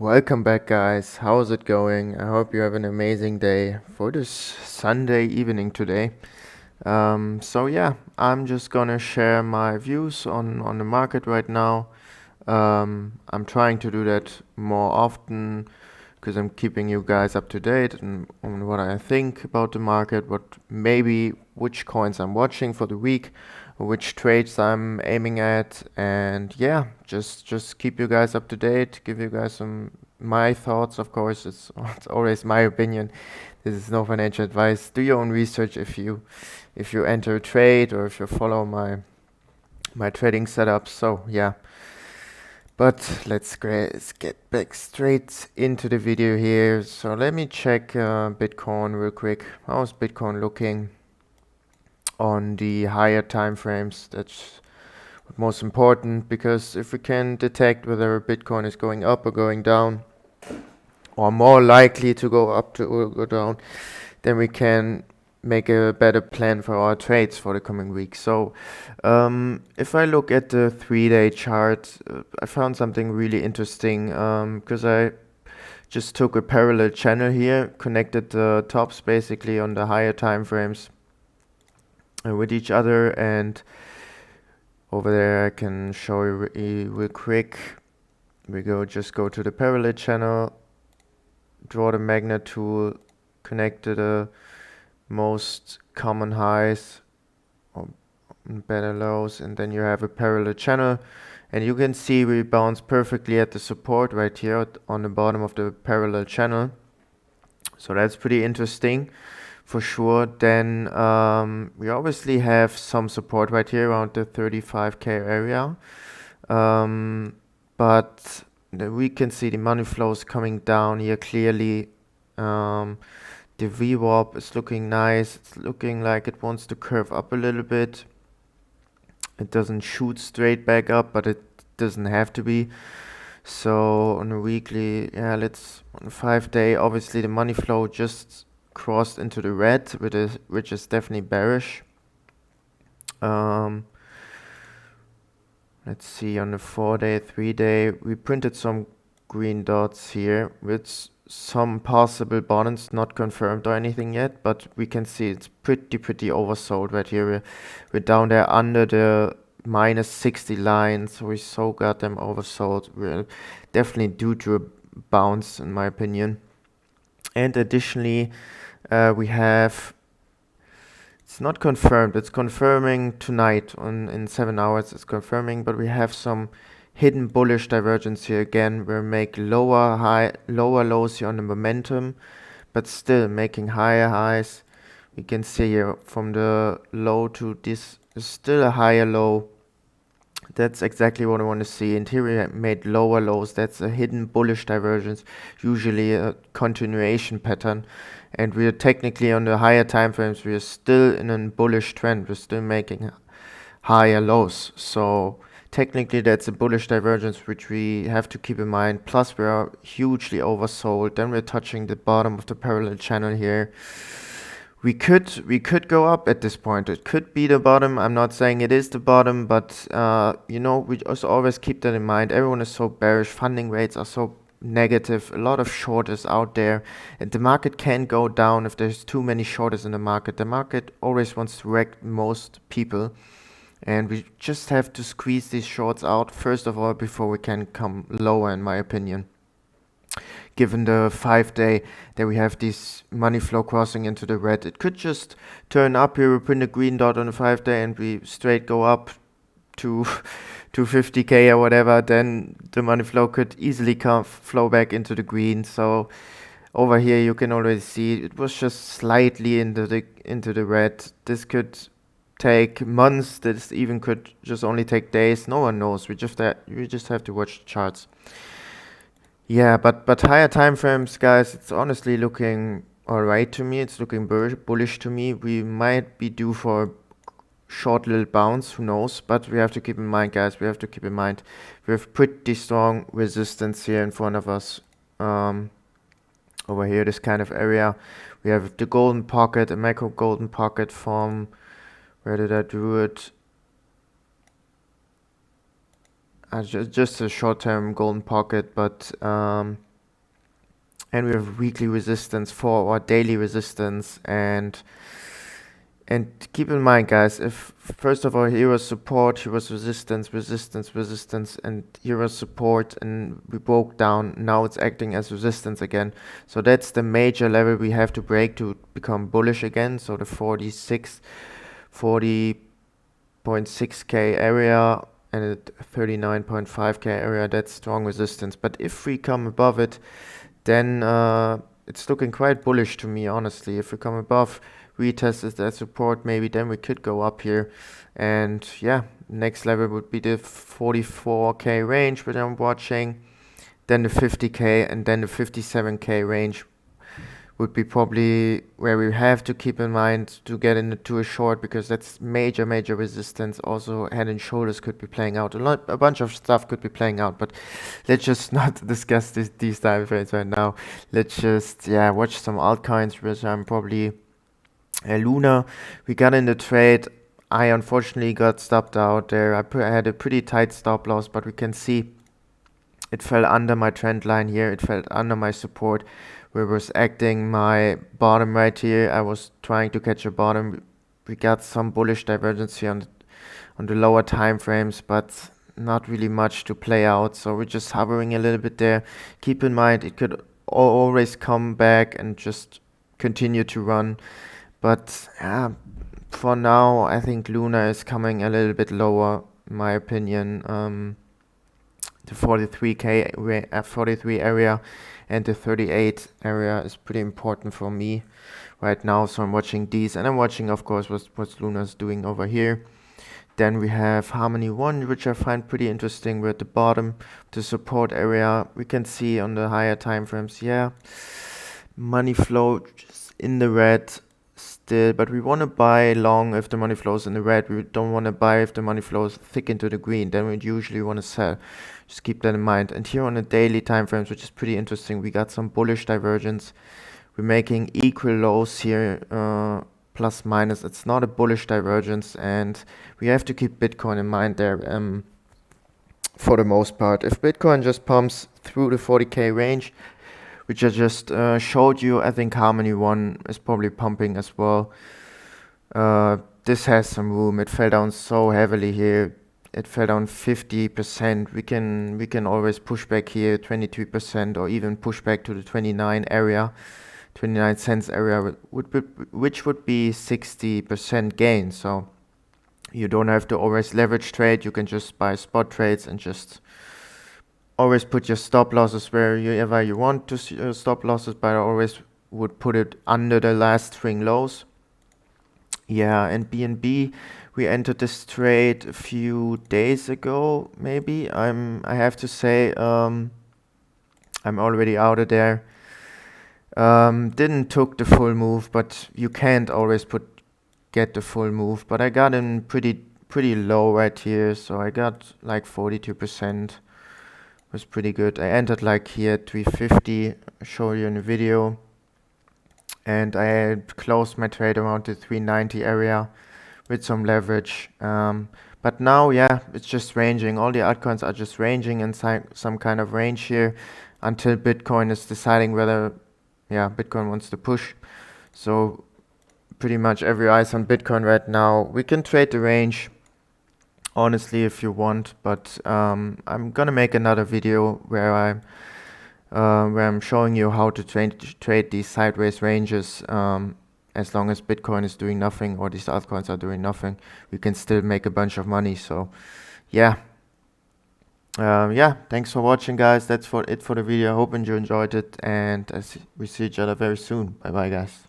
Welcome back, guys. How's it going? I hope you have an amazing day for this Sunday evening today. So I'm just gonna share my views on the market right now. I'm trying to do that more often because I'm keeping you guys up to date on what I think about the market, what maybe which coins I'm watching for the week, which trades I'm aiming at, and yeah, just keep you guys up to date, give you guys some my thoughts. Of course, it's always my opinion. This is no financial advice. Do your own research if you enter a trade or if you follow my trading setup. So yeah. But let's get back straight into the video here. So let me check Bitcoin real quick. How's Bitcoin looking on the higher time frames? That's most important, because if we can detect whether Bitcoin is going up or going down, or more likely to go up to or go down, then we can make a better plan for our trades for the coming week. So if I look at the 3-day chart, I found something really interesting because I just took a parallel channel here, connected the tops basically on the higher time frames with each other, and over there I can show you real quick. Just go to the parallel channel, draw the magnet tool, connect to the most common highs or better lows, and then you have a parallel channel, and you can see we bounce perfectly at the support right here on the bottom of the parallel channel. So that's pretty interesting for sure. Then we obviously have some support right here around the 35k area, but we can see the money flows coming down here clearly. The VWAP is looking nice. It's looking like it wants to curve up a little bit. It doesn't shoot straight back up, but it doesn't have to be. So on a weekly, yeah, on a 5-day, obviously the money flow just crossed into the red, which is definitely bearish. Let's see, on the 4-day, 3-day, we printed some green dots here with some possible bottoms, not confirmed or anything yet, but we can see it's pretty oversold right here. We're down there under the minus 60 line, so we so goddamn oversold. We're definitely due to a bounce, in my opinion. And additionally, we have, it's not confirmed, it's confirming tonight in 7 hours, it's confirming, but we have some hidden bullish divergence here again. We make lower lows here on the momentum, but still making higher highs. We can see here from the low to this is still a higher low. That's exactly what I want to see. And here we made lower lows. That's a hidden bullish divergence, usually a continuation pattern. And we are technically on the higher time frames. We are still in a bullish trend. We're still making higher lows. So technically that's a bullish divergence, which we have to keep in mind. Plus we are hugely oversold. Then we're touching the bottom of the parallel channel here. We could go up at this point. It could be the bottom. I'm not saying it is the bottom, but we just always keep that in mind. Everyone is so bearish. Funding rates are so negative. A lot of short is out there, and the market can go down if there's too many shorters in the market. The market always wants to wreck most people, and we just have to squeeze these shorts out first of all before we can come lower, in my opinion. Given the 5-day that we have this money flow crossing into the red, it could just turn up here. We print a green dot on the 5-day and we straight go up to 50k or whatever. Then the money flow could easily flow back into the green. So over here you can already see it was just slightly into the red. This could take months. This even could just only take days. No one knows. We just have to watch the charts. Yeah, but higher time frames, guys, it's honestly looking alright to me. It's looking bullish to me. We might be due for a short little bounce, who knows? But we have to keep in mind, guys, we have pretty strong resistance here in front of us. Over here, this kind of area. We have the golden pocket, a macro golden pocket from, where did I do it? Just a short-term golden pocket, but and we have weekly resistance for our daily resistance. And keep in mind, guys, if first of all here was support, here was resistance, resistance, resistance, and here was support, and we broke down, now it's acting as resistance again. So that's the major level we have to break to become bullish again. So the 40.6k area and the 39.5k area, that's strong resistance. But if we come above it, then it's looking quite bullish to me, honestly. If we come above, retest that support, maybe then we could go up here. And yeah, next level would be the 44k range, which I'm watching, then the 50k, and then the 57k range would be probably where we have to keep in mind to get into a short, because that's major resistance. Also head and shoulders could be playing out, a bunch of stuff could be playing out, but let's just not discuss these time frames right now. Let's just watch some altcoins, which I'm probably Luna. We got in the trade. I unfortunately got stopped out there. I had a pretty tight stop loss, but we can see it fell under my trend line here. It fell under my support, where was acting my bottom right here. I was trying to catch a bottom. We got some bullish divergence here on the lower time frames, but not really much to play out. So we're just hovering a little bit there. Keep in mind, it could always come back and just continue to run. But for now, I think Luna is coming a little bit lower, in my opinion. The 43k 43 area and the 38 area is pretty important for me right now. So I'm watching these, and I'm watching, of course, what Luna's doing over here. Then we have Harmony 1, which I find pretty interesting. We're at the bottom, the support area. We can see on the higher time frames, money flow just in the red still, but we want to buy long if the money flows in the red. We don't want to buy if the money flows thick into the green. Then we usually want to sell. Just keep that in mind. And here on the daily time frames, which is pretty interesting, we got some bullish divergence. We're making equal lows here, plus minus. It's not a bullish divergence, and we have to keep Bitcoin in mind there. For the most part, if Bitcoin just pumps through the 40k range, which I just showed you, I think Harmony 1 is probably pumping as well. This has some room. It fell down so heavily here. It fell down 50%. We can always push back here 23%, or even push back to the 29 cents area, which would be 60% gain. So you don't have to always leverage trade. You can just buy spot trades and just always put your stop losses wherever you want to stop losses, but I always would put it under the last string lows. Yeah, and BNB, we entered this trade a few days ago, maybe. I have to say, I'm already out of there. Didn't took the full move, but you can't always get the full move. But I got in pretty low right here, so I got like 42%. Was pretty good. I entered like here at 350, I'll show you in the video, and I had closed my trade around the 390 area with some leverage. But now, it's just ranging. All the altcoins are just ranging in some kind of range here until Bitcoin is deciding whether, Bitcoin wants to push. So pretty much every eye's on Bitcoin right now. We can trade the range, honestly, if you want, but I'm gonna make another video where I'm showing you how to trade these sideways ranges. As long as Bitcoin is doing nothing, or these altcoins are doing nothing, we can still make a bunch of money. So thanks for watching, guys. That's it for the video. I hope you enjoyed it, and we see each other very soon. Bye bye, guys.